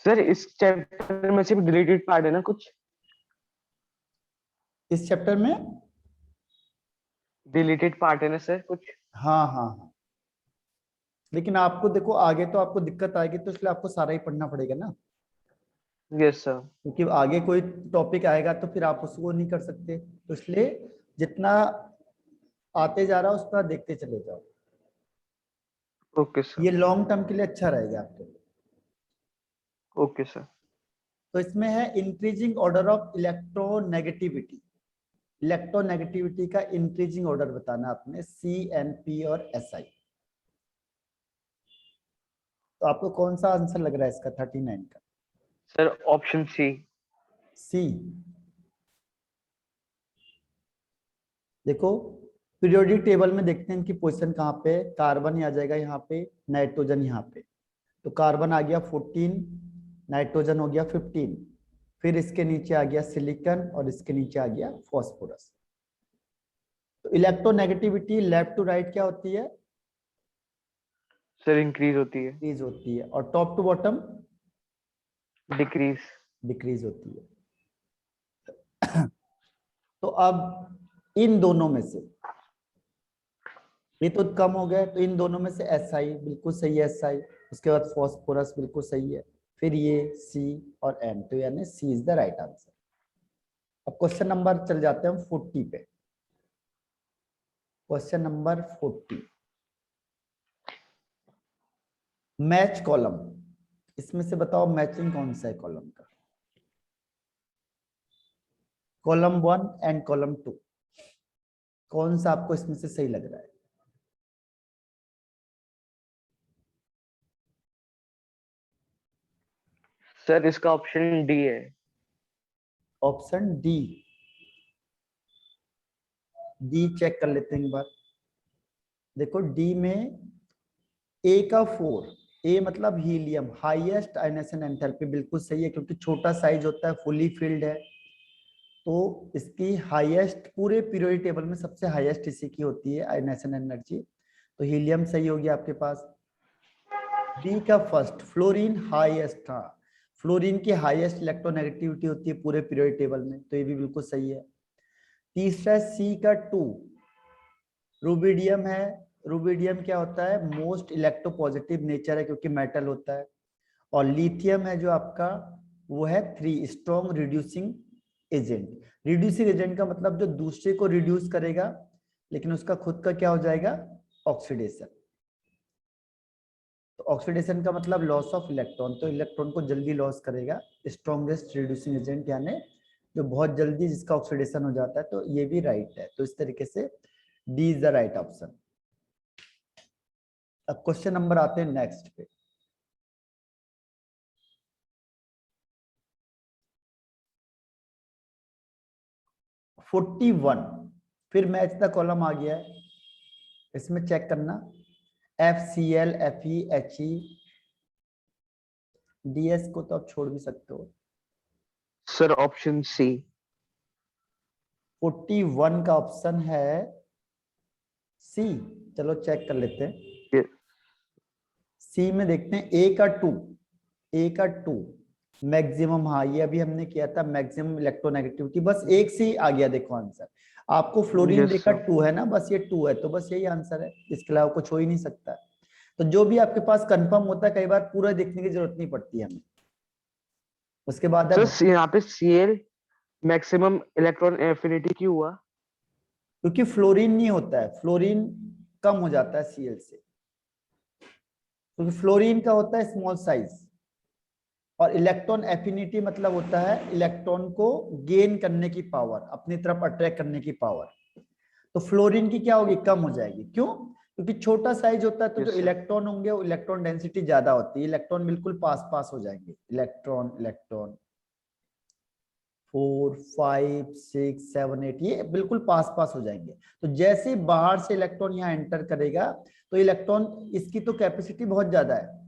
Sir इस chapter में सिर्फ डिलीटेड पार्ट है ना कुछ? इस चैप्टर में डिलीटेड पार्ट है ना सर कुछ? हाँ हाँ हाँ, लेकिन आपको देखो आगे तो आपको दिक्कत आएगी, तो इसलिए आपको सारा ही पढ़ना पड़ेगा ना, यस सर। क्योंकि आगे कोई टॉपिक आएगा तो फिर आप उसको नहीं कर सकते, तो इसलिए जितना आते जा रहा है उतना देखते चले जाओ। Okay sir. ये लॉन्ग टर्म के लिए अच्छा रहेगा आपके लिए। Okay sir. तो इसमें है increasing order of electronegativity. Electronegativity का इंक्रीजिंग ऑर्डर बताना आपने, सी एन पी और एस आई। तो आपको कौन सा आंसर लग रहा है इसका 39 का? Sir option C. सी। देखो पीरियोडिक टेबल में देखते हैं इनकी पोजीशन कहाँ पे, कार्बन आ जाएगा यहाँ पे, नाइट्रोजन यहाँ पे। तो कार्बन आ गया 14, नाइट्रोजन हो गया 15, फिर इसके नीचे आ गया सिलिकॉन और इसके नीचे आ गया फॉस्फोरस। तो इलेक्ट्रोनेगेटिविटी लेफ्ट टू राइट क्या होती है? सर इंक्रीज होती है। इंक्रीज होती है, और top to bottom decrease. Decrease होती है। तो अब इन दोनों में से, ये तो कम हो गए, तो इन दोनों में से एस आई बिल्कुल सही है, एस आई। उसके बाद फॉस्फोरस बिल्कुल सही है, फिर ये सी और एन, तो यानी सी इज द राइट आंसर। अब क्वेश्चन नंबर चल जाते हैं हम 40 पे। Question number 40, match column. इसमें से बताओ मैचिंग कौन सा है कॉलम का? कॉलम 1 एंड कॉलम 2, कौन सा आपको इसमें से सही लग रहा है? सर इसका ऑप्शन डी है। Option D. डी चेक कर लेते हैं एक बार। देखो डी में ए का 4, ए मतलब हीलियम, हाईएस्ट आयनेशन एंथैल्पी, बिल्कुल सही है, क्योंकि छोटा साइज होता है, फुली फिल्ड है, तो इसकी हाईएस्ट पूरे पीरियोडिक टेबल में सबसे हाईएस्ट इसी की होती है आयनेशन एनर्जी। तो हीलियम सही होगी आपके पास। बी का फर्स्ट, फ्लोरीन हाईएस्ट था, फ्लोरीन की हाईएस्ट इलेक्ट्रोनेगेटिविटी होती है पूरे पीरियोडिक टेबल में, तो ये भी बिल्कुल सही है। तीसरा सी का 2, रुबिडियम है। रुबिडियम क्या होता है? मोस्ट इलेक्ट्रोपॉजिटिव नेचर है, क्योंकि मेटल होता है। और लिथियम है जो आपका, वो है 3, strong reducing agent. Reducing agent का मतलब जो दूसरे को रिड्यूस करेगा, लेकिन उसका खुद का क्या हो जाएगा? ऑक्सीडेशन। तो ऑक्सीडेशन का मतलब लॉस ऑफ इलेक्ट्रॉन, तो इलेक्ट्रॉन को जल्दी लॉस करेगा, स्ट्रॉन्गेस्ट रिड्यूसिंग एजेंट, यानी जो बहुत जल्दी जिसका ऑक्सीडेशन हो जाता है, तो ये भी राइट है। तो इस तरीके से D is the right option. अब क्वेश्चन नंबर आते हैं नेक्स्ट पे। वन, फिर मैच द कॉलम आ गया है, इसमें चेक करना, F C L, F E, H E, D S को तो आप छोड़ भी सकते हो। सर ऑप्शन सी। 41 का ऑप्शन है सी। चलो चेक कर लेते हैं। सी में देखते हैं ए का 2, ए का 2 मैक्सिमम, हाँ ये अभी हमने किया था, मैक्सिमम इलेक्ट्रोनेगेटिविटी, बस एक से आ गया देखो आंसर। आपको फ्लोरीन यस देखा सर। 2 है ना, बस ये 2 है, तो बस यही आंसर है, इसके अलावा कुछ हो ही नहीं सकता। तो जो भी आपके पास कंफर्म होता है, कई बार पूरा देखने की जरूरत नहीं पड़ती है हमें। उसके बाद है, सर यहाँ पे Cl मैक्सिमम इलेक्ट्रॉन एफिनिटी क्यों हुआ? क्योंकि फ्लोरीन नहीं होता है, फ्लोरीन कम हो जाता है सीएल से, क्योंकि फ्लोरीन का होता है स्मॉल साइज, और इलेक्ट्रॉन एफिनिटी मतलब होता है इलेक्ट्रॉन को गेन करने की पावर, अपनी तरफ अट्रैक्ट करने की पावर। तो फ्लोरीन की क्या होगी? कम हो जाएगी। क्यों? क्योंकि छोटा साइज होता है, तो जो यस सर। इलेक्ट्रॉन होंगे वो इलेक्ट्रॉन डेंसिटी ज्यादा होती है, इलेक्ट्रॉन बिल्कुल पास पास हो जाएंगे, इलेक्ट्रॉन इलेक्ट्रॉन 4 5 6 7 8 ये बिल्कुल पास पास हो जाएंगे। तो जैसे ही बाहर से इलेक्ट्रॉन यहाँ एंटर करेगा, तो इलेक्ट्रॉन, इसकी तो कैपेसिटी बहुत ज्यादा है,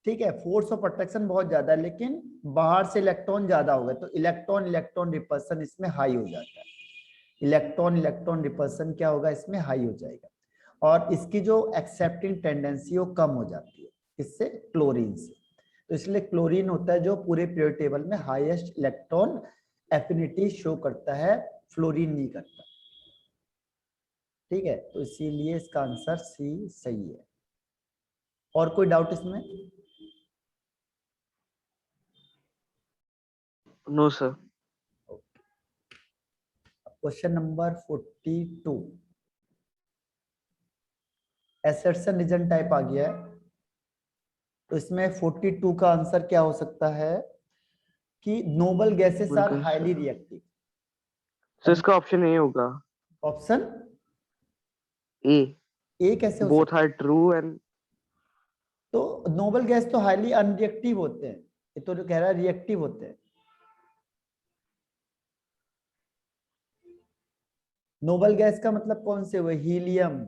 ठीक है, फोर्स ऑफ अट्रैक्शन बहुत ज्यादा है, लेकिन बाहर से इलेक्ट्रॉन ज्यादा हो गए, तो इलेक्ट्रॉन इलेक्ट्रॉन रिपल्सन इसमें हाई हो जाता है। इलेक्ट्रॉन इलेक्ट्रॉन रिपल्सन क्या होगा? इसमें हाई हो जाएगा, और इसकी जो एक्सेप्टिंग टेंडेंसी वो कम हो जाती है, इससे क्लोरीन से। तो इसलिए क्लोरीन होता है जो पूरे पीरियोडिक टेबल में हाईएस्ट इलेक्ट्रॉन एफिनिटी शो करता है, फ्लोरीन नहीं करता। ठीक है, तो इसीलिए इसका आंसर सी सही है। और कोई डाउट इसमें? No sir. Question number 42, assertion reason type आ गया है। तो इसमें 42 का आंसर क्या हो सकता है कि noble gases are highly reactive. Sir इसका ऑप्शन ए होगा। ऑप्शन ए, ए कैसे हो बोथ सकता आर ट्रू एंड। तो नोबल गैस तो हाईली अनरिएक्टिव होते हैं, ये तो कह रहा है रिएक्टिव होते हैं। नोबल गैस का मतलब कौन से हुए? Helium,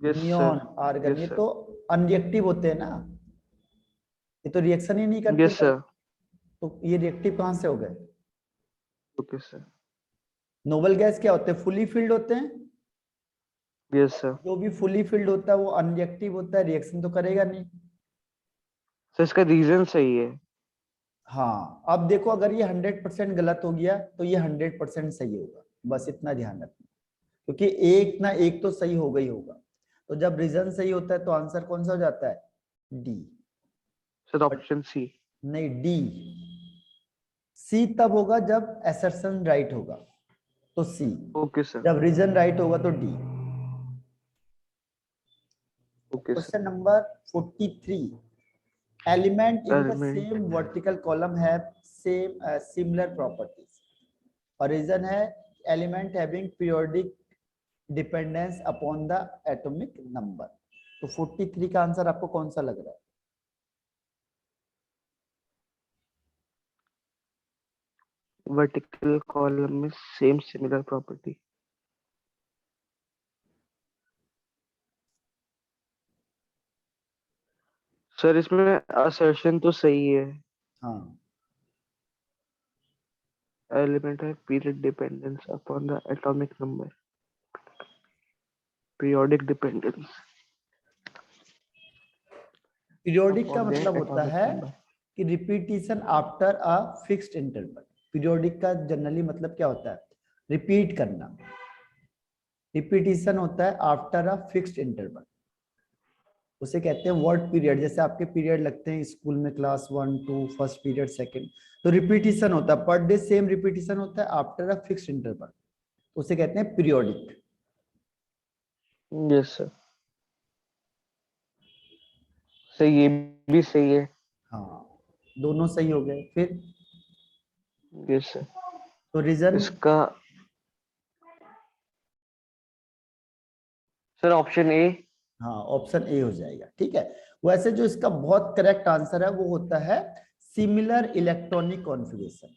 yes neon, sir. Argon, ये यस तो सर। अनरिएक्टिव होते हैं ना, ये तो रिएक्शन ही नहीं करते यस कभी। सर। तो ये रिएक्टिव कहां से हो गए? Okay sir. नोबल गैस क्या होते हैं? फुली फिल्ड होते हैं। Yes sir. जो भी फुली फिल्ड होता है वो अनरिएक्टिव होता है, रिएक्शन तो करेगा नहीं। सर इसका रीजन सही है। हाँ, अब देखो अगर ये 100% गलत हो गया तो ये 100% सही होगा, बस इतना ध्यान रखना, क्योंकि एक ना एक तो सही होगा ही होगा। तो जब रीजन सही होता है तो आंसर कौन सा हो जाता है? डी। Sir option C. नहीं, डी। सी तब होगा जब असर्शन राइट होगा, तो सी। Okay sir. जब रीजन राइट होगा तो D. Okay sir. Question number 43, element in the element. same vertical column have same similar properties। और रीजन है element having periodic dependence upon the atomic number। तो 43 का answer आपको कौन सा लग रहा है? वर्टिकल कॉलम में सेम सिमिलर प्रॉपर्टी। सर इसमें असर्शन तो सही है। हाँ, एलिमेंट है period dependence upon the atomic number, periodic dependence periodic का अपॉन द मतलब होता एटॉमिक है नंबर। कि repetition after a fixed interval. Periodic का जनरली मतलब क्या होता है? रिपीट करना। रिपीटिशन होता है आफ्टर अ फिक्स्ड इंटरवल, उसे कहते हैं वर्ड पीरियड। जैसे आपके पीरियड लगते हैं स्कूल में, क्लास 1 2, फर्स्ट पीरियड, सेकंड, तो रिपीटिशन होता है, पर डे सेम रिपीटिशन होता है आफ्टर अ फिक्स्ड इंटरवल, उसे कहते हैं पीरियोडिक। Yes sir. सर ये भी सही है। हाँ, दोनों सही हो गए फिर। Yes sir. तो रीजन, इसका सर ऑप्शन ए। हाँ ऑप्शन ए हो जाएगा। ठीक है, वैसे जो इसका बहुत करेक्ट आंसर है वो होता है सिमिलर इलेक्ट्रॉनिक कॉन्फ़िगरेशन।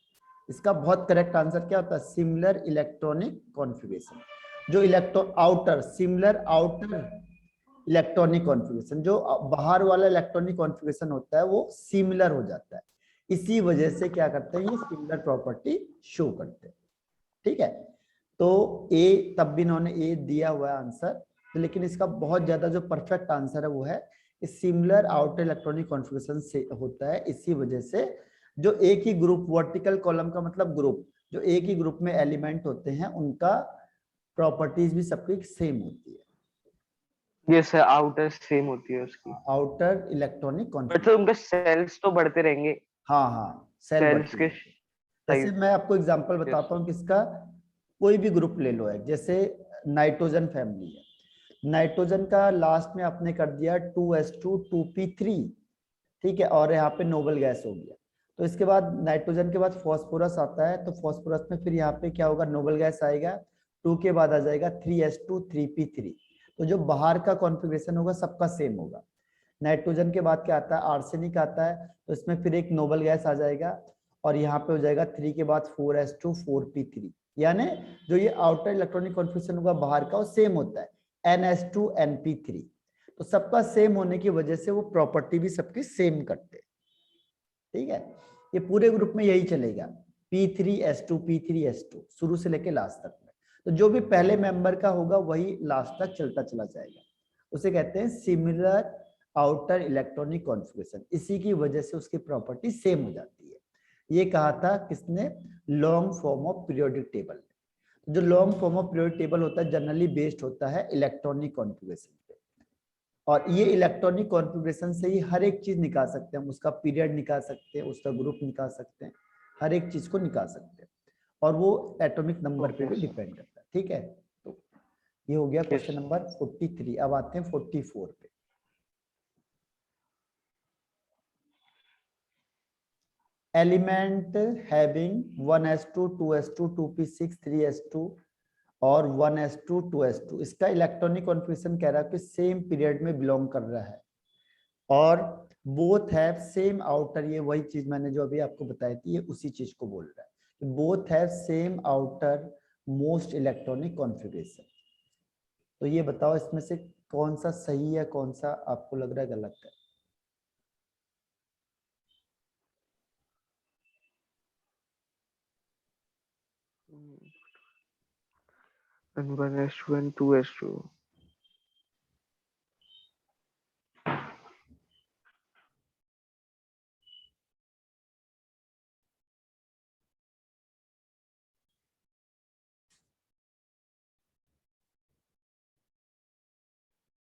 इसका बहुत करेक्ट आंसर क्या होता है? Similar electronic configuration. जो electron outer, similar outer electronic configuration, जो बाहर वाला इलेक्ट्रॉनिक कॉन्फ़िगरेशन होता है वो सिमिलर हो जाता है, इसी वजह से क्या करते हैं, ये सिमिलर प्रॉपर्टी शो करते हैं। ठीक है, तो ए, तब भी इन्होंने ए दिया हुआ है आंसर, तो लेकिन इसका बहुत ज्यादा जो परफेक्ट आंसर है वो है सिमिलर आउटर इलेक्ट्रॉनिक कॉन्फ़िगरेशन से होता है, इसी वजह से जो एक ही ग्रुप, वर्टिकल कॉलम का मतलब ग्रुप, जो एक ही ग्रुप में एलिमेंट होते हैं उनका प्रॉपर्टीज भी सबकी सेम होती है। यस सर, आउटर सेम होती है उसकी, outer electronic but sir configuration. उनके सेल्स तो बढ़ते रहेंगे। हाँ हाँ, सेल सेल्स बढ़ती के है। जैसे साइज। मैं आपको एग्जांपल यस बताता सर। हूँ किसका, कोई भी ग्रुप ले लो है, जैसे नाइट्रोजन फैमिली है, नाइट्रोजन का लास्ट में आपने कर दिया 2s2 2p3, ठीक है, और यहाँ पे नोबल गैस हो गया। तो इसके बाद नाइट्रोजन के बाद फॉस्फोरस आता है, तो फॉस्फोरस में फिर यहाँ पे क्या होगा, नोबल गैस आएगा, 2 के बाद आ जाएगा 3s2 3p3। तो जो बाहर का कॉन्फ़िगरेशन होगा सबका सेम होगा। नाइट्रोजन के बाद क्या आता है, आर्सेनिक आता है, तो इसमें फिर एक नोबल गैस आ जाएगा, और यहाँ पे हो जाएगा 3 के बाद 4s2 4p3, यानी जो ये आउटर इलेक्ट्रॉनिक कॉन्फ़िगरेशन होगा बाहर का वो सेम होता है, ns2 np3। तो सबका सेम होने की वजह से वो प्रॉपर्टी भी सबकी सेम करते हैं। ठीक है, ये पूरे ग्रुप में यही चलेगा, p3s2 p3s2 शुरू से लेके लास्ट तक में। तो जो भी पहले मेंबर का होगा वही लास्ट तक चलता चला जाएगा, उसे कहते हैं सिमिलर आउटर इलेक्ट्रॉनिक कॉन्फ़िगरेशन, इसी की वजह से उसकी प्रॉपर्टी सेम हो जाती है। ये कहा था किसने? Long form of periodic table. जो long form of periodic table होता है जनरली बेस्ड होता है इलेक्ट्रॉनिक कॉन्फ़िगरेशन पे, और ये इलेक्ट्रॉनिक कॉन्फ़िगरेशन से ही हर एक चीज निकाल सकते हैं हम, उसका पीरियड निकाल सकते हैं, उसका ग्रुप निकाल सकते हैं, हर एक चीज को निकाल सकते हैं, और वो एटॉमिक नंबर पे भी डिपेंड करता है। ठीक है, तो ये हो गया क्वेश्चन नंबर 43। अब आते हैं 44 पे। Element having 1s2 2s2 2p6 3s2 और 1s2 2s2, इसका इलेक्ट्रॉनिक कॉन्फ़िगरेशन कह रहा है कि सेम पीरियड में बिलोंग कर रहा है, और बोथ हैव सेम आउटर, ये वही चीज मैंने जो अभी आपको बताई थी, ये उसी चीज को बोल रहा है, both have same outer most electronic configuration. तो ये बताओ इसमें से कौन सा सही है, कौन सा आपको लग रहा है गलत है? And 1s2 and 2s2.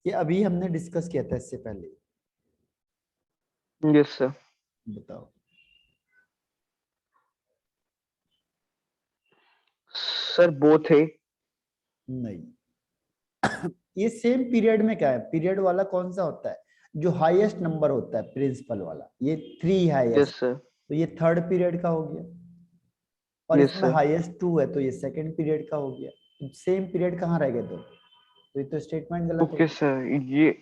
ये अभी हमने डिस्कस किया था इससे पहले, Yes, sir. बताओ। Sir, both है। नहीं ये सेम पीरियड में क्या है, पीरियड वाला कौन सा होता है? जो हाईएस्ट नंबर होता है प्रिंसिपल वाला, ये 3 हाईएस्ट, Yes, sir. तो ये थर्ड पीरियड का हो गया, और Yes, इसमें sir. हाईएस्ट 2 है तो ये सेकंड पीरियड का हो गया। सेम पीरियड कहाँ रह गए दो? तो ये तो स्टेटमेंट गलत हो Okay, गया। sir. ये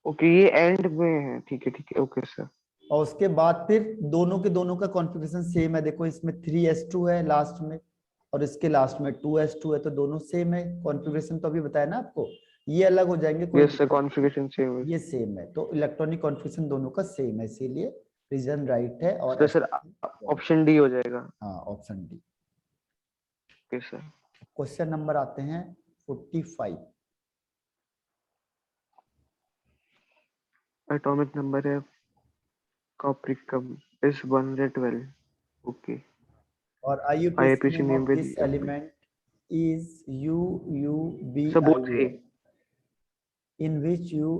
ओके, ये एंड में है। ठीक है, ठीक है। Okay sir. और उसके बाद फिर दोनों के दोनों का कॉन्फ़िगरेशन सेम है, देखो इसमें 3s2 है लास्ट में, और इसके लास्ट में 2s2 है, तो दोनों सेम है। कॉन्फ़िगरेशन तो अभी बताया ना आपको, ये अलग हो जाएंगे कोई यस सर, दिक्कत नहीं, कॉन्फ़िगरेशन सेम है। ये सेम है, तो इलेक्ट्रॉनिक कॉन्फ़िगरेशन दोनों का सेम है, इसीलिए रीजन राइट है। और तो सर ऑप्शन डी हो जाएगा। हाँ, option D. Okay sir. Question number आते हैं 45। एटॉमिक नंबर है कॉप्रिकम इज 112। ओके। और IUPAC IUPAC name name of with this element is sir both A. UUBIO, in which U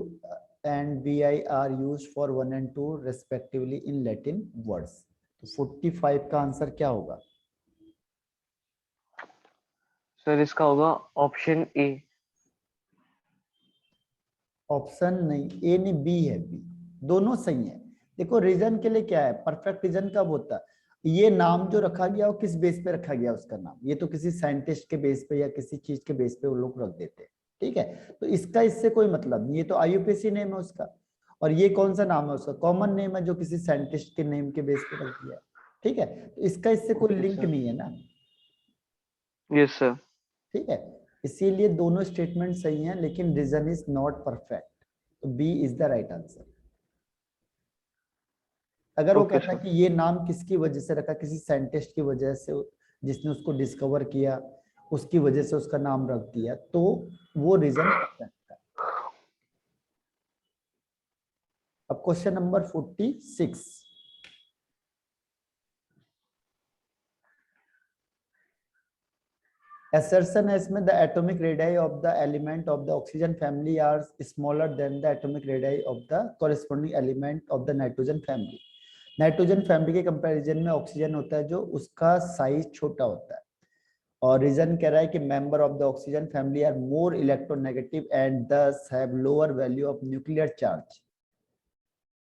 and BI are used for 1 and 2 respectively in Latin words। तो 45 का answer क्या होगा? Sir इसका होगा option ए। Option नहीं, ए नहीं, B है, B. दोनों सही है। देखो रीजन के लिए क्या है, परफेक्ट रीजन कब होता है? ये नाम जो रखा गया वो किस बेस पे रखा गया उसका नाम, ये तो किसी साइंटिस्ट के बेस पे या किसी चीज के बेस पे वो लोग रख देते हैं। ठीक है, तो इसका इससे कोई मतलब नहीं, ये तो IUPAC नेम है उसका, और ये कौन सा नाम है उसका? कॉमन नेम है जो किसी साइंटिस्ट के नेम के बेस पे रख दिया है। ठीक है, तो इसका इससे कोई ओके लिंक सर। नहीं है ना। Yes sir. ठीक है, इसीलिए दोनों स्टेटमेंट सही हैं, लेकिन रीजन इज नॉट परफेक्ट, तो B is the right answer. अगर वो ओके कहता है सर। कि ये नाम किसकी वजह से रखा, किसी साइंटिस्ट की वजह से, जिसने उसको डिस्कवर किया, उसकी वजह से उसका नाम रख दिया, तो वो रीजन परफेक्ट है। अब क्वेश्चन नंबर 46। assertion है इसमें, the atomic radii of the element of the oxygen family are smaller than the atomic radii of the corresponding element of the nitrogen family। Nitrogen family के comparison में oxygen होता है जो उसका size छोटा होता है, और रीजन कह रहा है कि member of the oxygen family are more electronegative and thus have lower value of nuclear charge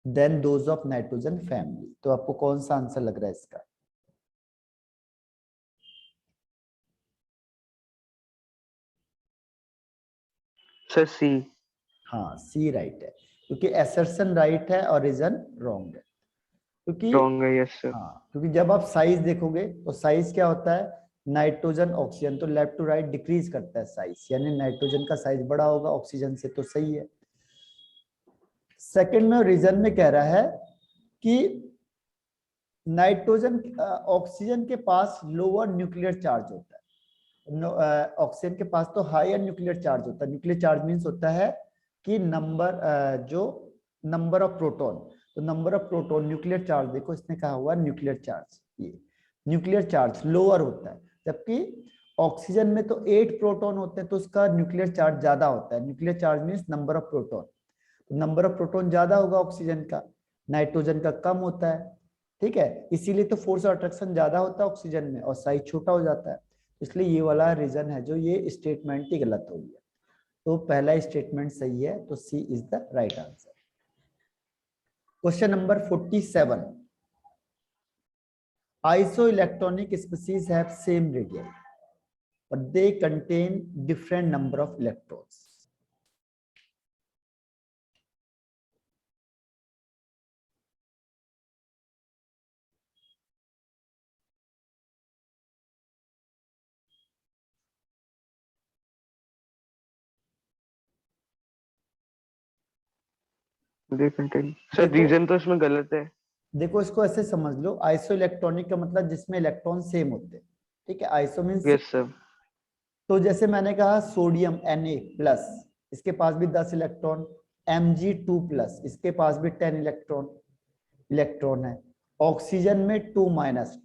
than those of nitrogen family. तो आपको कौन सा आंसर लग रहा है इसका? Sir C. हाँ, सी राइट है, क्योंकि एसर्शन राइट है और रीजन रॉन्ग है। क्योंकि रॉन्ग है। Yes sir. हाँ, क्योंकि जब आप साइज देखोगे तो साइज क्या होता है, नाइट्रोजन ऑक्सीजन, तो लेफ्ट टू राइट डिक्रीज करता है साइज, यानी नाइट्रोजन का साइज बड़ा होगा ऑक्सीजन से, तो सही है। सेकंड में रीजन में कह रहा है कि नाइट्रोजन ऑक्सीजन के पास लोअर न्यूक्लियर चार्ज होता है, ऑक्सीजन के पास तो हायर न्यूक्लियर चार्ज होता है। न्यूक्लियर चार्ज मीन्स होता है कि नंबर जो नंबर ऑफ प्रोटॉन, तो number of proton nuclear charge, देखो इसने कहा हुआ न्यूक्लियर चार्ज, ये न्यूक्लियर चार्ज लोअर होता है, जबकि ऑक्सीजन में तो 8 प्रोटॉन होते हैं तो उसका न्यूक्लियर चार्ज ज्यादा होता है। Nuclear charge means number of proton, तो नंबर ऑफ प्रोटॉन ज्यादा होगा ऑक्सीजन का, नाइट्रोजन का कम होता है, ठीक है। इसीलिए तो फोर्स ऑफ अट्रैक्शन ज्यादा होता है ऑक्सीजन में और साइज छोटा हो जाता है, इसलिए ये वाला रीजन है जो ये स्टेटमेंट ही गलत हो गया। तो पहला स्टेटमेंट सही है, तो C is the right answer. Question number 47, isoelectronic species have same radii but they contain different number of electrons. Sir reason तो इसमें गलत है। देखो इसको ऐसे समझ लो, आइसो इलेक्ट्रॉनिक का मतलब जिसमें इलेक्ट्रॉन सेम होते हैं, ठीक है, आइसो मींस। Yes sir. तो जैसे मैंने कहा सोडियम Na+, इसके पास भी 10 इलेक्ट्रॉन, Mg2+, इसके पास भी 10 इलेक्ट्रॉन है। ऑक्सीजन में 2-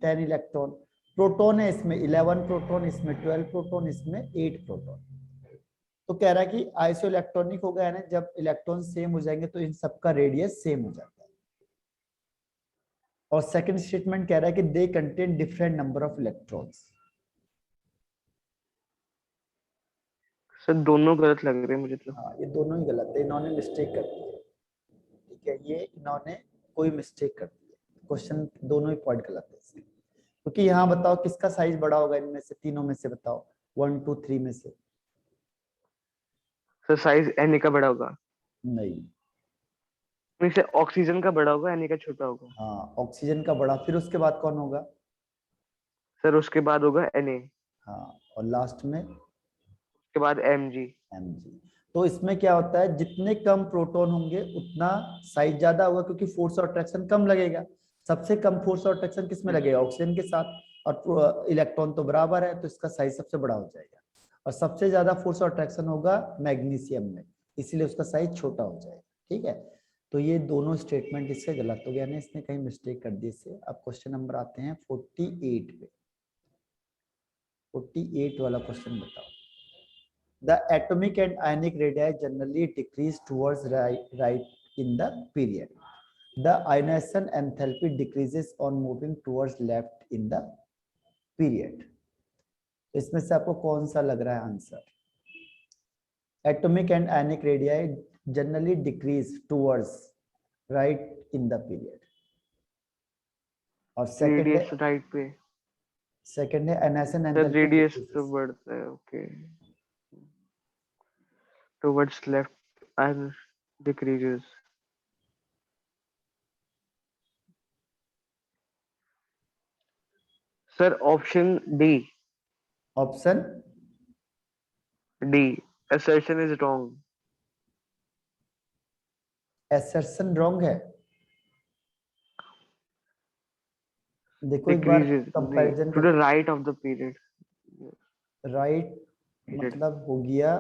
10 इलेक्ट्रॉन, प्रोटॉन है इसमें 11 प्रोटॉन, इसमें 12 प्रोटॉन, इसमें 8 प्रोटॉन। तो कह रहा है कि आइसो इलेक्ट्रॉनिक हो गया है ना, जब इलेक्ट्रॉन सेम हो जाएंगे तो इन सबका रेडियस सेम हो जाता है। और सेकंड स्टेटमेंट कह रहा है कि they contain different number of electrons. Sir दोनों गलत लग रहे हैं मुझे तो। हाँ ये दोनों ही गलत है, इन्होंने मिस्टेक कर दी है, ठीक है, ये इन्होंने कोई मिस्टेक कर दी है, क्वेश्चन दोनों ही पॉइंट गलत है इसमें। क्योंकि यहाँ बताओ किसका साइज बड़ा होगा इनमें से, तीनों में से बताओ, 1 2 3 में से। सर साइज Na का बड़ा होगा। नहीं, नहीं सर, ऑक्सीजन का बड़ा होगा, Na का छोटा होगा। हाँ ऑक्सीजन का बड़ा, फिर उसके बाद कौन होगा? सर उसके बाद होगा Na, हाँ, और लास्ट में उसके बाद Mg। Mg। तो इसमें क्या होता है, जितने कम प्रोटॉन होंगे उतना साइज ज्यादा होगा, क्योंकि फोर्स ऑफ अट्रैक्शन कम लगेगा। सबसे कम फोर्स ऑफ अट्रैक्शन किस में लगेगा? ऑक्सीजन के साथ, और इलेक्ट्रॉन तो बराबर है, तो इसका साइज सबसे बड़ा हो जाएगा। और सबसे ज्यादा फोर्स ऑफ अट्रैक्शन होगा मैग्नीशियम में, इसीलिए उसका साइज छोटा हो जाएगा, ठीक है। तो ये दोनों स्टेटमेंट इससे गलत हो गया ना, इसने कहीं मिस्टेक कर दी इससे। अब क्वेश्चन नंबर आते हैं 48 पे। 48 वाला क्वेश्चन बताओ। The atomic and ionic radii generally decrease towards right in the period. The ionization enthalpy decreases on moving towards left in the period. इसमें से आपको कौन सा लग रहा है answer? Atomic and ionic radii generally decrease towards right in the period. और radius right पे। सेकंड है ionization सर enthalpy रेडियस तो decreases. बढ़ता है, okay. Towards left and decreases. Sir option D. Option D, assertion is wrong। assertion wrong है। देखो एक बार Decreases comparison to the करके, right of the period। Right मतलब हो गया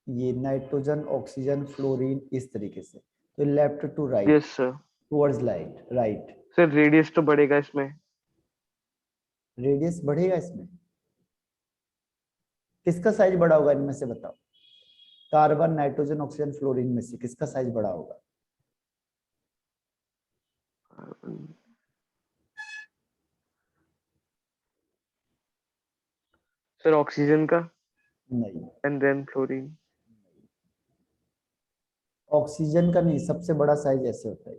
ये नाइट्रोजन, ऑक्सीजन, फ्लोरीन, इस तरीके से। तो left to right, yes sir. Towards light, right. Sir radius तो बढ़ेगा इसमें। रेडियस बढ़ेगा इसमें, किसका साइज बड़ा होगा इनमें से बताओ? कार्बन, नाइट्रोजन, ऑक्सीजन, फ्लोरीन में से किसका साइज बड़ा होगा? सर ऑक्सीजन का, नहीं, एंड देन फ्लोरीन। ऑक्सीजन का नहीं, सबसे बड़ा साइज ऐसे होता है,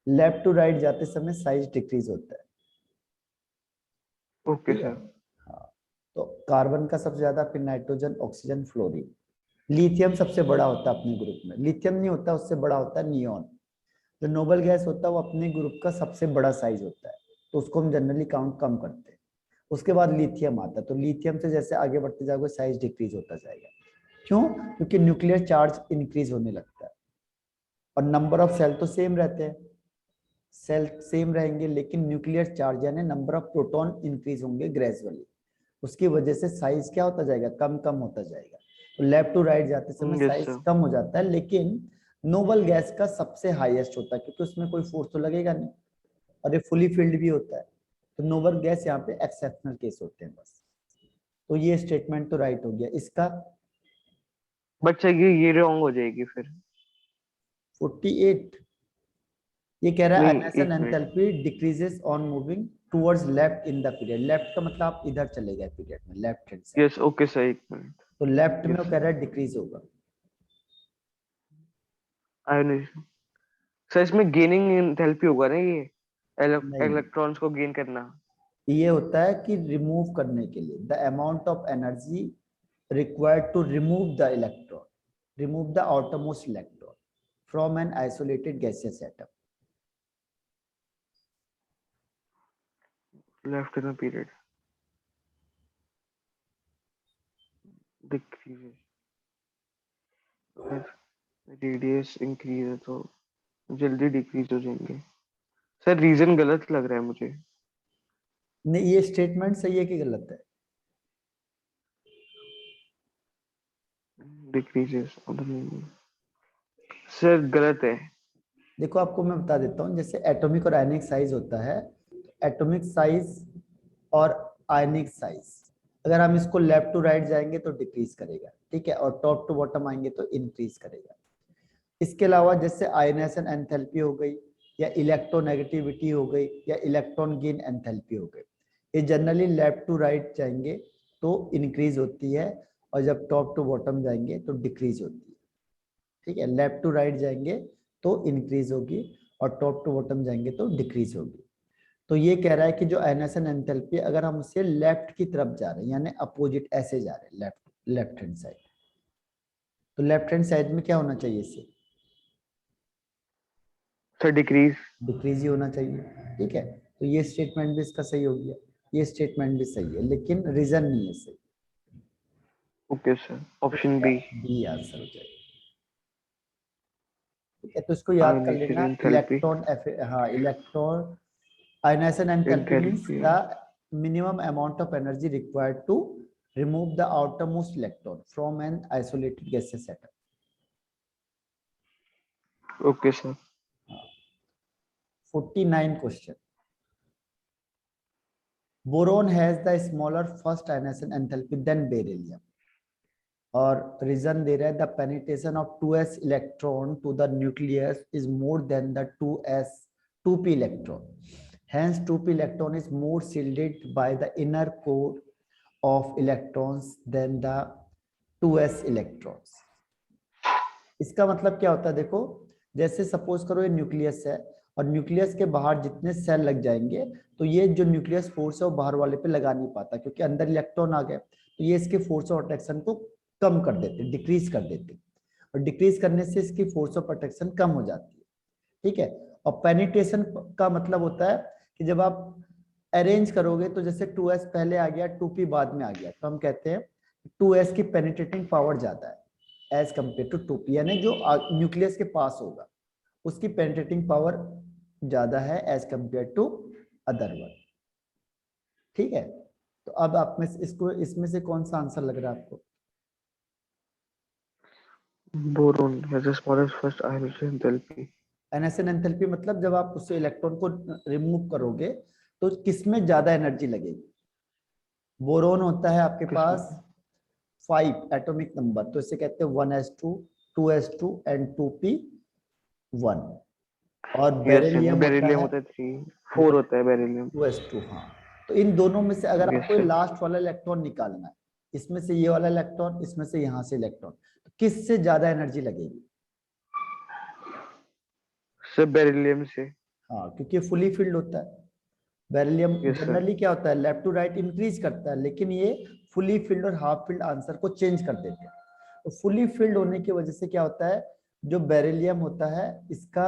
लेफ्ट टू राइट जाते समय साइज डिक्रीज होता है, ओके ठीक है। सर। हाँ, तो कार्बन का सबसे ज्यादा, फिर नाइट्रोजन, ऑक्सीजन, फ्लोरीन। लिथियम सबसे बड़ा होता है अपने ग्रुप में, लिथियम नहीं होता, उससे बड़ा होता है नियोन। जो नोबल गैस होता है वो अपने ग्रुप का सबसे बड़ा साइज होता है, तो उसको हम जनरली काउंट कम करते हैं। उसके बाद लिथियम आता है, तो लिथियम से जैसे आगे बढ़ते जाओगे साइज डिक्रीज होता जाएगा। क्यों? क्योंकि न्यूक्लियर चार्ज इंक्रीज होने लगता है, और नंबर ऑफ सेल तो सेम रहते हैं, सेल सेम रहेंगे, लेकिन न्यूक्लियर चार्ज यानी नंबर ऑफ प्रोटॉन इंक्रीज होंगे ग्रेजुअली, उसकी वजह से साइज क्या होता जाएगा? कम कम होता जाएगा। तो लेफ्ट टू राइट जाते समय यस साइज सर। कम हो जाता है, लेकिन नोबल गैस का सबसे हाईएस्ट होता है क्योंकि उसमें कोई फोर्स तो लगेगा नहीं और ये फुली फिल्ड भी होता है। तो नोबल गैस यहाँ पे एक्सेप्शनल केस होते हैं बस। तो ये स्टेटमेंट तो राइट हो गया इसका। बच्चा ये रॉन्ग हो जाएगी फिर। 48 ये कह रहा है नहीं, एनएसएन एक minute. Enthalpy decreases on moving towards left in the period. Left का मतलब आप इधर चले गए पीरियड में, left hand side. Yes, okay sir, एक मिनट। तो लेफ्ट में वो यस, कह रहा है डिक्रीज होगा। आयोनाइजेशन। सर इसमें गेनिंग एंथैल्पी होगा ना ये, नहीं, इलेक्ट्रॉन्स को गेन करना। ये होता है कि रिमूव करने के लिए the amount of energy required to remove the electron, remove the outermost electron from an isolated gaseous atom. Left in period decrease, radius increase है तो जल्दी डिक्रीज हो जाएंगे। सर रीजन गलत लग रहा है मुझे। नहीं, ये स्टेटमेंट सही है कि गलत है? डिक्रीजेस, सर गलत है। देखो आपको मैं बता देता हूँ, जैसे एटॉमिक और आयनिक साइज होता है, एटॉमिक साइज और आयनिक साइज अगर हम इसको लेफ्ट टू राइट जाएंगे तो डिक्रीज करेगा, ठीक है, और टॉप टू बॉटम आएंगे तो इंक्रीज करेगा। इसके अलावा जैसे आयनेशन एंथैल्पी हो गई या इलेक्ट्रोनेगेटिविटी हो गई या इलेक्ट्रॉन गेन एंथैल्पी हो गई, ये जनरली लेफ्ट टू राइट जाएंगे तो इंक्रीज होती है और जब टॉप टू बॉटम जाएंगे तो डिक्रीज होती है, ठीक है। लेफ्ट टू राइट जाएंगे तो इंक्रीज होगी और टॉप टू बॉटम जाएंगे तो डिक्रीज होगी। तो ये कह रहा है कि जो आयनेशन एंथैल्पी अगर हम उससे लेफ्ट की तरफ जा रहे हैं यानी अपोजिट ऐसे जा रहे हैं, लेफ्ट लेफ्ट हैंड साइड, तो लेफ्ट हैंड साइड में क्या होना चाहिए इससे? Sir decrease. डिक्रीज ही होना चाहिए, ठीक है। तो ये स्टेटमेंट भी इसका सही हो गया, ये स्टेटमेंट भी सही है लेकिन रीजन नहीं है सही। ओके सर, तो ऑप्शन इसका बी। बी आंसर हो जाएगा, ठीक है। तो इसको याद कर आयोनाइजेशन लेना, एंथैल्पी, हाँ electron ionisation enthalpy means enthalpy. The minimum amount of energy required to remove the outermost electron from an isolated gaseous atom. Okay sir. 49 question. Boron has the smaller first ionization enthalpy than beryllium. और reason दे रहा है the penetration of 2s electron to the nucleus is more than the 2p electron, hence 2p electron is more shielded by the inner core of electrons than the 2s electrons. इसका मतलब क्या होता है देखो, जैसे सपोज करो ये nucleus है और न्यूक्लियस के बाहर जितने सेल लग जाएंगे तो ये जो न्यूक्लियस फोर्स है वो बाहर वाले पे लगा नहीं पाता क्योंकि अंदर इलेक्ट्रॉन आ गए, तो ये इसके फोर्स ऑफ अट्रैक्शन को कम कर देते, डिक्रीज कर देते, और डिक्रीज करने से इसकी फोर्स ऑफ अट्रैक्शन कम हो जाती है, ठीक है। और पेनिट्रेशन का मतलब होता है कि जब आप अरेंज करोगे तो जैसे 2s पहले आ गया 2p बाद में आ गया तो हम कहते हैं 2s की पेनिट्रेटिंग पावर ज्यादा है एज कंपेयर टू 2p, यानी जो न्यूक्लियस के पास होगा उसकी पेनिट्रेटिंग पावर ज्यादा है as compare to other one, ठीक है। तो अब आप में इसको इसमें से कौन सा आंसर लग रहा है आपको? Boron has the smallest first ionization enthalpy. एनएसएन enthalpy मतलब जब आप उससे इलेक्ट्रॉन को रिमूव करोगे तो किसमें ज्यादा एनर्जी लगेगी? बोरोन होता है आपके पास 5 एटॉमिक नंबर, तो इसे कहते हैं 1s2 2s2 एंड 2p1, और यस सर, बेरिलियम होता बेरिलियम है होता है 3, 4 होता है बेरिलियम। 2s2। हाँ, तो इन दोनों में से अगर यस आपको सर। लास्ट वाला इलेक्ट्रॉन निकालना है, इसमें से ये वाला इलेक्ट्रॉन, इसमें से यहाँ से इलेक्ट्रॉन, तो किससे ज्यादा एनर्जी लगेगी? सर बेरिलियम से। हाँ, क्योंकि फुली फिल्ड होता है। Beryllium yes sir. जनरली क्या होता है, लेफ्ट टू राइट इंक्रीज करता है, लेकिन ये फुली फिल्ड और हाफ फिल्ड आंसर को चेंज कर देते हैं। तो फुली फिल्ड होने की वजह से क्या होता है, जो बेरिलियम होता है इसका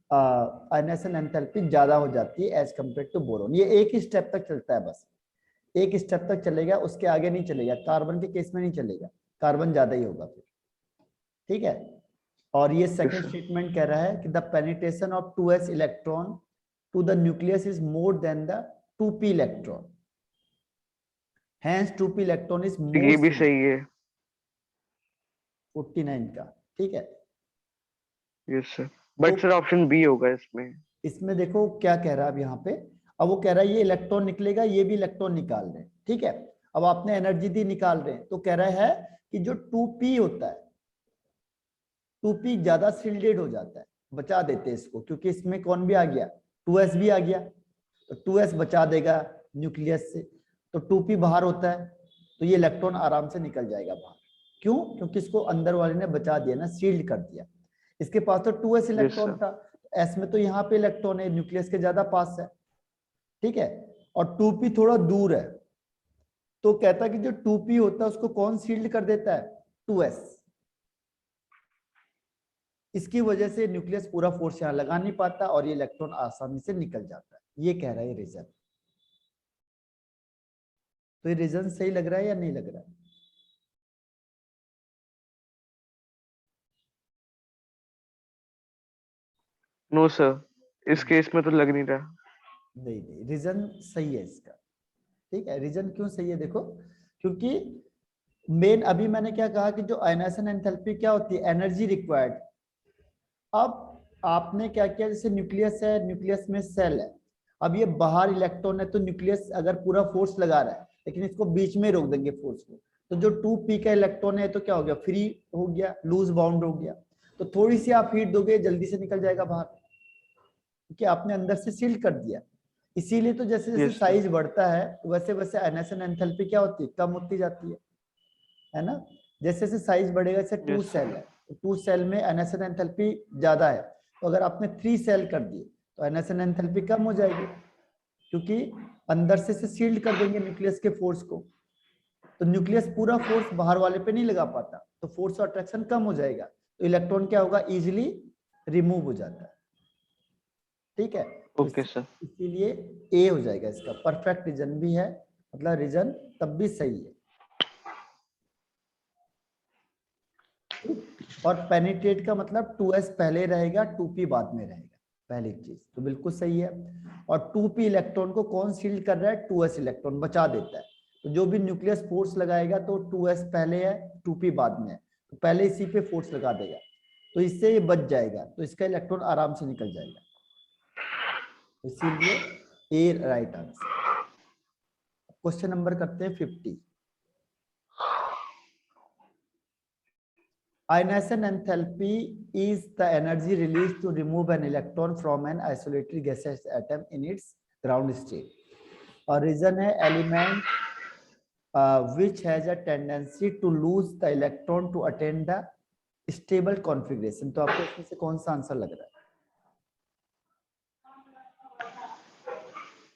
आयनाइजेशन एंथैल्पी ज्यादा हो जाती है एज कंपेयर टू बोरोन। ये एक ही स्टेप तक चलता है, बस एक स्टेप तक चलेगा, उसके आगे नहीं चलेगा। कार्बन के केस में नहीं चलेगा, कार्बन ज्यादा ही होगा फिर, ठीक है। और ये यस सेकंड सर। स्टेटमेंट कह रहा है कि the penetration of 2s electron to the nucleus is more than the 2p electron, hence 2p electron is more ये भी shielded। सही है। 49 का, ठीक है। यस सर, तो बट सर ऑप्शन बी होगा इसमें। इसमें देखो क्या कह रहा है अब यहाँ पे, अब वो कह रहा है ये इलेक्ट्रॉन निकलेगा, ये भी इलेक्ट्रॉन निकाल रहे हैं, ठीक है। अब आपने एनर्जी दी, निकाल रहे हैं, तो कह रहा है कि जो 2p होता है, 2p ज्यादा शिल्डेड हो जाता है, बचा देते हैं इसको, क्योंकि इसमें कौन भी आ गया, 2s भी आ गया, तो 2s बचा देगा न्यूक्लियस से, तो 2p बाहर होता है, तो ये इलेक्ट्रॉन आराम से निकल जाएगा बाहर। क्यों? क्योंकि इसको अंदर वाले ने बचा दिया ना, शील्ड कर दिया। इसके पास तो 2s यस इलेक्ट्रॉन सर। था, s में तो यहाँ पे इलेक्ट्रॉन है, न्यूक्लियस के ज्यादा पास है, ठीक है, और 2p थोड़ा दूर है, तो कहता है कि जो 2p होता है उसको कौन शील्ड कर देता है, 2s। इसकी वजह से न्यूक्लियस पूरा फोर्स यहाँ लगा नहीं पाता और ये इलेक्ट्रॉन आसानी से निकल जाता है। ये कह रहा है रीजन। तो ये रीजन सही लग रहा है या नहीं लग रहा है? नो सर, इस केस में तो लग नहीं रहा। नहीं नहीं, रीजन सही है इसका, ठीक है। रीजन क्यों सही है देखो, क्योंकि मेन अभी मैंने क्या कहा कि जो आयनाइजेशन एंथैल्पी क्या होती है, एनर्जी रिक्वायर्ड। अब आपने क्या किया, जैसे न्यूक्लियस है, न्यूक्लियस में सेल है, अब ये बाहर इलेक्ट्रॉन है, तो न्यूक्लियस अगर पूरा फोर्स लगा रहा है, लेकिन इसको बीच में रोक देंगे फोर्स को, तो जो 2p का इलेक्ट्रॉन है तो क्या हो गया, फ्री हो गया, लूज बाउंड हो गया, तो थोड़ी सी आप हीट दोगे जल्दी से निकल जाएगा बाहर, क्योंकि आपने अंदर से सील कर दिया। इसीलिए तो जैसे जैसे यस सर। साइज बढ़ता है वैसे वैसे आयनाइजेशन एंथैल्पी क्या होती है, कम होती जाती है ना। जैसे जैसे साइज बढ़ेगा, जैसे 2 यस सेल सर। है, तो 2 सेल में आयनाइजेशन एंथैल्पी ज्यादा है, तो अगर आपने 3 सेल कर दिए तो आयनाइजेशन एंथैल्पी कम हो जाएगी, क्योंकि अंदर से सील्ड कर देंगे न्यूक्लियस के फोर्स को, तो न्यूक्लियस पूरा फोर्स बाहर वाले पे नहीं लगा पाता, तो फोर्स ऑफ अट्रैक्शन कम हो जाएगा, तो इलेक्ट्रॉन क्या होगा, इजिली रिमूव हो जाता है, ठीक है। तो ओके सर। इसीलिए ए हो जाएगा इसका, परफेक्ट रीजन भी है, मतलब रीजन तब भी सही है, ठीक? और पेनिट्रेट का मतलब 2s पहले रहेगा, 2p बाद में रहेगा, पहली चीज तो बिल्कुल सही है। और 2p इलेक्ट्रॉन को कौन शील्ड कर रहा है, 2s इलेक्ट्रॉन बचा देता है, तो जो भी न्यूक्लियस फोर्स लगाएगा तो 2s पहले है, 2p बाद में है, तो पहले इसी पे फोर्स लगा देगा, तो इससे ये बच जाएगा, तो इसका इलेक्ट्रॉन आराम से निकल जाएगा, इसीलिए ए राइट आंसर। क्वेश्चन नंबर करते हैं 50। Ionization enthalpy is the energy released to remove an electron from an isolated gaseous atom in its ground state. और रीजन है element which has a tendency to lose the electron to attain the stable configuration. तो आपको इसमें से कौन सा answer लग रहा है?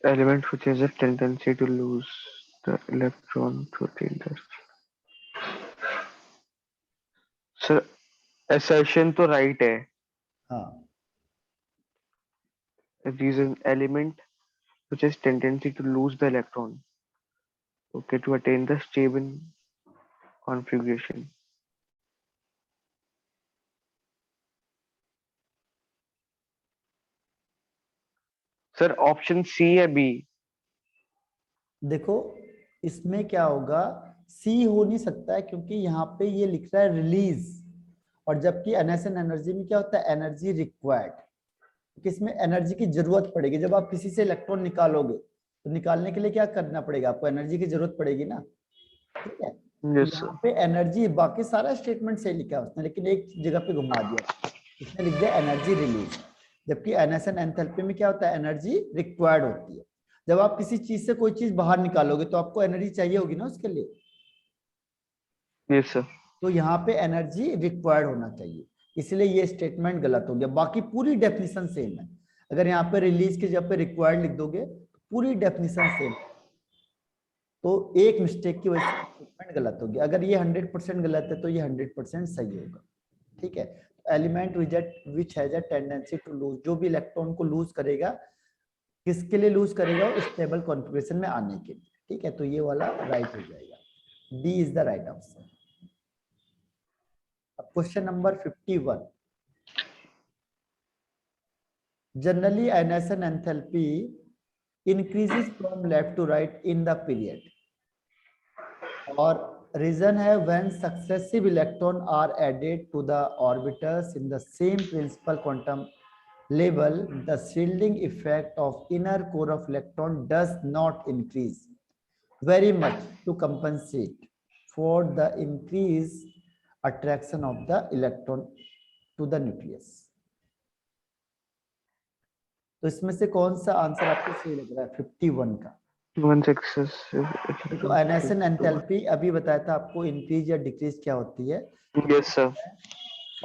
Element which has a tendency to lose the electron to attain the, sir assertion तो राइट है। हाँ, reason element which has tendency to lose the electron, okay, to attain the stable configuration. Sir option C है B. देखो इसमें क्या होगा, सी हो नहीं सकता है, क्योंकि यहाँ पे ये लिख रहा है रिलीज, और जबकि एनएसएन एनर्जी में क्या होता है, एनर्जी रिक्वायर्ड, कि इसमें एनर्जी की जरूरत पड़ेगी। जब आप किसी से इलेक्ट्रॉन निकालोगे तो निकालने के लिए क्या करना पड़ेगा, आपको एनर्जी की जरूरत पड़ेगी ना, ठीक है। तो यस सर। यहाँ पे एनर्जी, बाकी सारा स्टेटमेंट सही लिखा है उसने, लेकिन एक जगह पे घुमा दिया, इसने लिख दिया एनर्जी रिलीज, जबकि एनएसएन एंथैल्पी में क्या होता है, एनर्जी रिक्वायर्ड होती है। जब आप किसी चीज से कोई चीज बाहर निकालोगे तो आपको एनर्जी चाहिए होगी ना उसके लिए, यस सर। तो यहाँ पे एनर्जी रिक्वायर्ड होना चाहिए, इसलिए ये स्टेटमेंट गलत हो गया। बाकी पूरी डेफिनेशन सेम है, अगर यहाँ पे रिलीज की जगह पे रिक्वायर्ड लिख दोगे तो पूरी डेफिनेशन सेम, तो एक मिस्टेक की वजह से स्टेटमेंट गलत होगी। अगर ये 100% गलत है तो ये 100% सही होगा, ठीक है। Element which has a tendency to lose, जो भी इलेक्ट्रॉन को लूज करेगा, किसके लिए लूज करेगा, स्टेबल कॉन्फ़िगरेशन में आने के लिए, ठीक है। तो ये वाला राइट हो जाएगा, D is the right answer. अब question number 51। Generally ionisation enthalpy increases from left to right in the period, और रीजन है when successive electron are added to the orbitals in the same principal quantum level, the shielding effect of inner core of electron does not increase very much to compensate for the increased attraction of the electron to the nucleus. तो इसमें से कौन सा answer आपको सही लग रहा है 51 का? तो एनएसएन एंथैल्पी अभी बताया था आपको, इंक्रीज या डिक्रीज क्या होती है। Yes sir.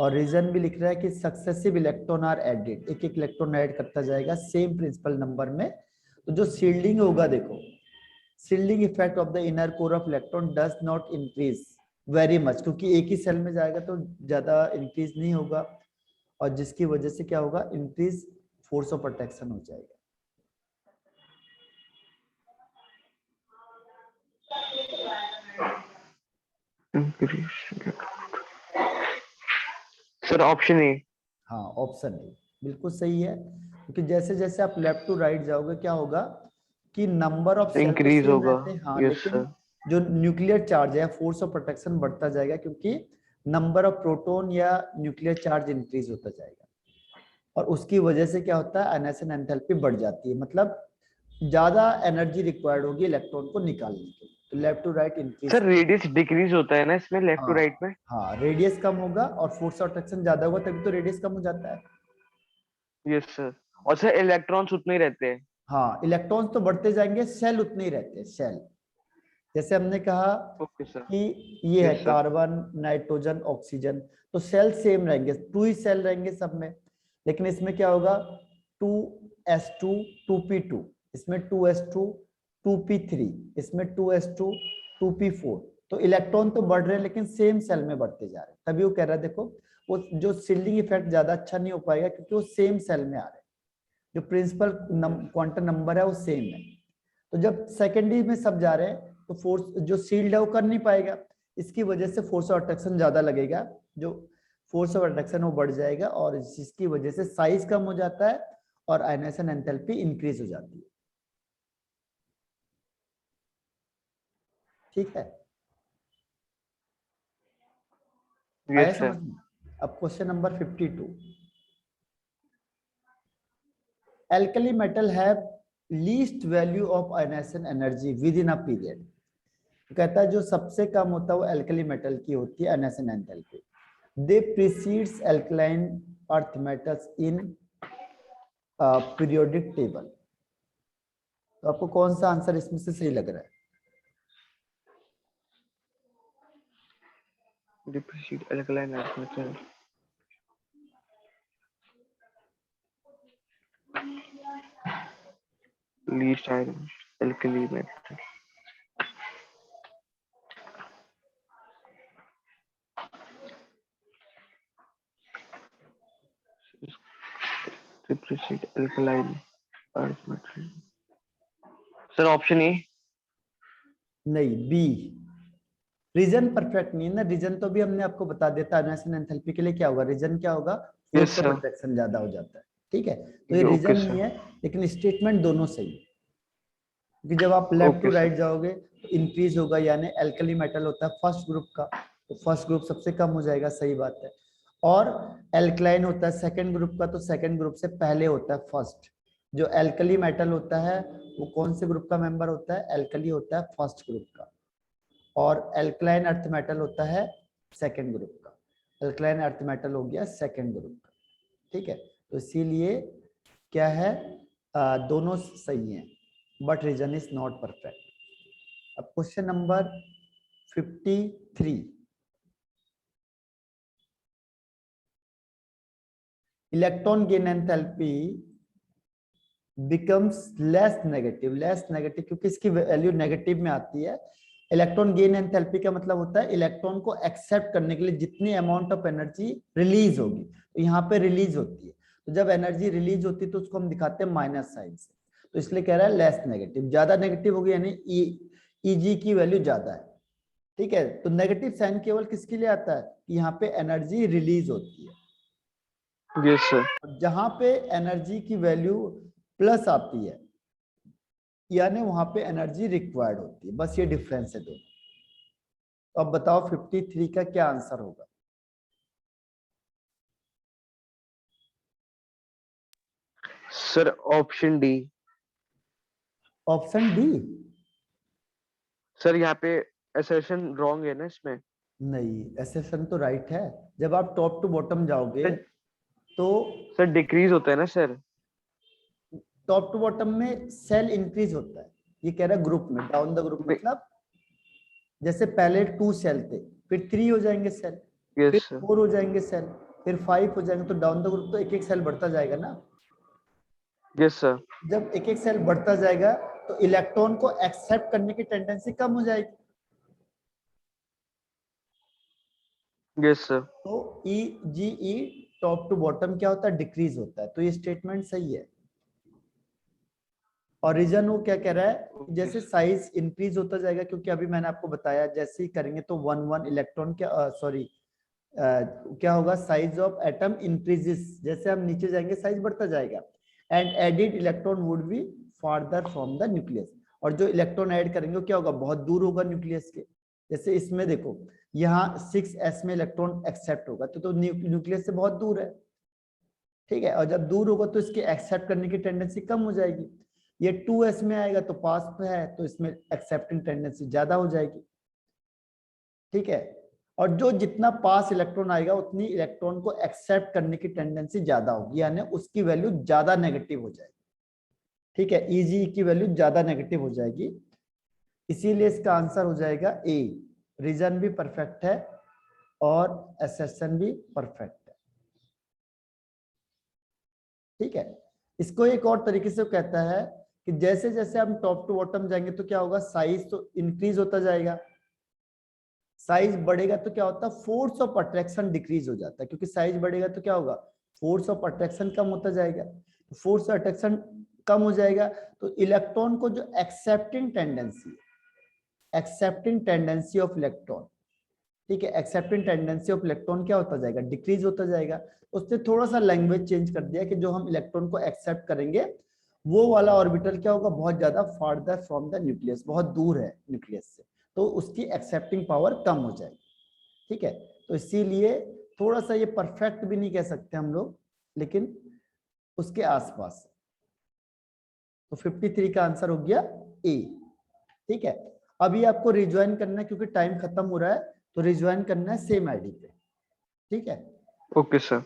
और रीजन भी लिख रहा है कि सक्सेसिव इलेक्ट्रॉन आर एडेड, एक एक इलेक्ट्रॉन ऐड करता जाएगा सेम प्रिंसिपल नंबर में। तो जो शील्डिंग होगा, देखो shielding effect of the inner core of electron does not increase very much, क्योंकि एक ही सेल में जाएगा तो ज्यादा इंक्रीज नहीं होगा, और जिसकी वजह से क्या होगा, इंक्रीज फोर्स ऑफ अट्रैक्शन हो जाएगा। Sir option A. हाँ, ऑप्शन ए बिल्कुल सही है, क्योंकि जैसे जैसे आप लेफ्ट टू राइट जाओगे क्या होगा कि नंबर ऑफ सेल तो इंक्रीज सेम होगा। रहते हैं, हाँ, यस लेकिन सर। जो न्यूक्लियर चार्ज है, फोर्स ऑफ अट्रैक्शन बढ़ता जाएगा, क्योंकि नंबर ऑफ प्रोटॉन या न्यूक्लियर चार्ज इंक्रीज होता जाएगा, और उसकी वजह से क्या होता है, एनएसएन एंथैल्पी बढ़ जाती है, मतलब ज्यादा एनर्जी रिक्वायर्ड होगी इलेक्ट्रॉन को निकालने के लिए। तो left to right increase. Sir radius decrease होता है ना इसमें, लेफ्ट टू राइट में? हाँ, रेडियस कम होगा और फोर्स ऑफ अट्रैक्शन ज्यादा होगा, तभी तो रेडियस कम हो जाता है। Yes sir. और सर इलेक्ट्रॉन्स उतने ही रहते हैं? हाँ, इलेक्ट्रॉन्स तो बढ़ते जाएंगे, सेल उतने ही रहते हैं, सेल। जैसे हमने कहा ओके सर। कि ये है Yes, sir. Carbon, nitrogen, oxygen, तो सेल सेम रहेंगे, 2 ही सेल रहेंगे सब में। लेकिन इसमें क्या होगा, 2s2 2p2, इसमें 2s2 2p3, इसमें 2s2 2p4। तो इलेक्ट्रॉन तो बढ़ रहे हैं लेकिन सेम सेल में बढ़ते जा रहे हैं, तभी वो कह रहा है, देखो वो जो शील्डिंग इफेक्ट ज्यादा अच्छा नहीं हो पाएगा, क्योंकि वो सेम सेल में आ रहे हैं, जो प्रिंसिपल क्वांटम नंबर है वो सेम है। तो जब सेकेंडरी में सब जा रहे हैं तो फोर्स जो शील्ड है वो कर नहीं पाएगा, इसकी वजह से फोर्स ऑफ अट्रैक्शन ज्यादा लगेगा, जो फोर्स ऑफ अट्रैक्शन वो बढ़ जाएगा, और जिसकी वजह से साइज कम हो जाता है और आयनेशन एंथैल्पी इंक्रीज हो जाती है। ठीक है, आया समझ में? अब question number 52, alkali metal have least value of ionization energy within a period। कहता है जो सबसे कम होता है वो एल्कली मेटल की होती है ionisation enthalpy. They precede alkaline earth metals in periodic table. तो आपको कौन सा आंसर इसमें से सही लग रहा है? They precede alkaline earth metal. Least iron alkali metal. They precede alkaline earth metal. Sir option A. नहीं, बी। रीजन परफेक्ट नहीं है ना, रीजन तो भी हमने आपको बता देता है, आयनाइजेशन एंथैल्पी के लिए क्या होगा, रीजन क्या होगा, फोर्स ऑफ अट्रैक्शन ज्यादा हो जाता है। ठीक है, तो ये रीजन नहीं है, लेकिन स्टेटमेंट दोनों सही है, क्योंकि जब आप लेफ्ट टू राइट जाओगे तो इंक्रीज होगा, यानी एल्कली मेटल होता है फर्स्ट ग्रुप का, तो फर्स्ट ग्रुप सबसे कम हो जाएगा, सही बात है। और एल्कलाइन होता है सेकंड ग्रुप का, तो सेकंड ग्रुप से पहले होता है फर्स्ट। जो एल्कली मेटल होता है वो कौन से ग्रुप का मेंबर होता है, एल्कली होता है फर्स्ट ग्रुप का, और एल्कलाइन अर्थ मेटल होता है सेकंड ग्रुप का। एल्कलाइन अर्थ मेटल हो गया सेकंड ग्रुप का। ठीक है, तो इसीलिए क्या है, दोनों सही हैं, but reason is not perfect. अब question number 53, electron gain enthalpy becomes less negative. Less negative क्योंकि इसकी वैल्यू नेगेटिव में आती है। इलेक्ट्रॉन गेन एंथैल्पी का मतलब होता है इलेक्ट्रॉन को एक्सेप्ट करने के लिए जितनी अमाउंट ऑफ एनर्जी रिलीज होगी, तो यहाँ पे रिलीज होती है, तो जब एनर्जी रिलीज होती है तो उसको हम दिखाते हैं माइनस साइन से, तो इसलिए कह रहा है लेस नेगेटिव। ज्यादा नेगेटिव होगी यानी ईजी की वैल्यू ज्यादा है। ठीक है, तो नेगेटिव साइन केवल किसके लिए आता है, यहाँ पे एनर्जी रिलीज होती है। Yes sir. जहां पे एनर्जी की वैल्यू प्लस आती है यानी वहां पे एनर्जी रिक्वायर्ड होती है, बस ये डिफरेंस है दोनों। तो अब बताओ 53 का क्या आंसर होगा? Sir option D. Option D? Sir यहाँ पे असर्शन रॉन्ग है ना इसमें? नहीं, एसेशन तो राइट है। जब आप टॉप टू बॉटम जाओगे सर, तो सर डिक्रीज होता है ना सर? टॉप टू बॉटम में सेल इंक्रीज होता है। ये कह रहा है ग्रुप में, डाउन द ग्रुप मतलब जैसे पहले 2 सेल थे, फिर 3 हो जाएंगे सेल, फिर यस सर। 4 हो जाएंगे सेल, फिर 5 हो जाएंगे। तो डाउन द ग्रुप तो एक एक सेल बढ़ता जाएगा ना। Yes sir. जब एक एक सेल बढ़ता जाएगा तो इलेक्ट्रॉन को एक्सेप्ट करने की टेंडेंसी कम हो जाएगी। Yes sir. तो ई जी ई टॉप टू बॉटम क्या होता है? डिक्रीज होता है। तो ये स्टेटमेंट सही है। और रीजन वो क्या कह रहा है? ओके जैसे साइज इंक्रीज होता जाएगा, क्योंकि अभी मैंने आपको बताया जैसे ही करेंगे तो 1 इलेक्ट्रॉन क्या सॉरी क्या होगा? Size of atom increases. जैसे हम नीचे जाएंगे साइज बढ़ता जाएगा। And added electron would be farther from the nucleus. और जो इलेक्ट्रॉन ऐड करेंगे क्या होगा? बहुत दूर होगा न्यूक्लियस के। जैसे इसमें देखो, यहाँ 6s में इलेक्ट्रॉन एक्सेप्ट होगा तो न्यूक्लियस से बहुत दूर है। ठीक है, और जब दूर होगा तो इसके एक्सेप्ट करने की टेंडेंसी कम हो जाएगी। ये 2s में आएगा तो पास में है, तो इसमें एक्सेप्टिंग टेंडेंसी ज्यादा हो जाएगी। ठीक है, और जो जितना पास इलेक्ट्रॉन आएगा उतनी इलेक्ट्रॉन को एक्सेप्ट करने की टेंडेंसी ज्यादा होगी, यानी उसकी वैल्यू ज्यादा नेगेटिव हो जाएगी। ठीक है, Eg की वैल्यू ज्यादा नेगेटिव हो जाएगी। इसीलिए इसका आंसर हो जाएगा ए। रीजन भी परफेक्ट है और एसेशन भी परफेक्ट है। ठीक है, इसको एक और तरीके से कहता है कि जैसे जैसे हम टॉप टू बॉटम जाएंगे तो क्या होगा? साइज तो इंक्रीज होता जाएगा। साइज बढ़ेगा तो क्या होता है? फोर्स ऑफ अट्रैक्शन डिक्रीज हो जाता है, क्योंकि साइज बढ़ेगा तो क्या होगा? फोर्स ऑफ अट्रैक्शन कम होता जाएगा। फोर्स ऑफ अट्रैक्शन कम हो जाएगा तो इलेक्ट्रॉन को जो एक्सेप्टिंग टेंडेंसी ऑफ इलेक्ट्रॉन, ठीक है, एक्सेप्टिंग टेंडेंसी ऑफ इलेक्ट्रॉन क्या होता जाएगा? डिक्रीज होता जाएगा। उसने थोड़ा सा लैंग्वेज चेंज कर दिया कि जो हम इलेक्ट्रॉन को एक्सेप्ट करेंगे वो वाला ऑर्बिटल क्या होगा? बहुत ज्यादा फार्दर फ्रॉम द न्यूक्लियस, बहुत दूर है न्यूक्लियस से, तो उसकी एक्सेप्टिंग पावर कम हो जाएगी। ठीक है, तो इसीलिए थोड़ा सा ये परफेक्ट भी नहीं कह सकते हम लोग, लेकिन उसके आसपास। तो 53 का आंसर हो गया ए। ठीक है, अभी आपको रिज्वाइन करना है क्योंकि टाइम खत्म हो रहा है, तो रिज्वाइन करना है सेम आईडी पे। ठीक है, ओके सर।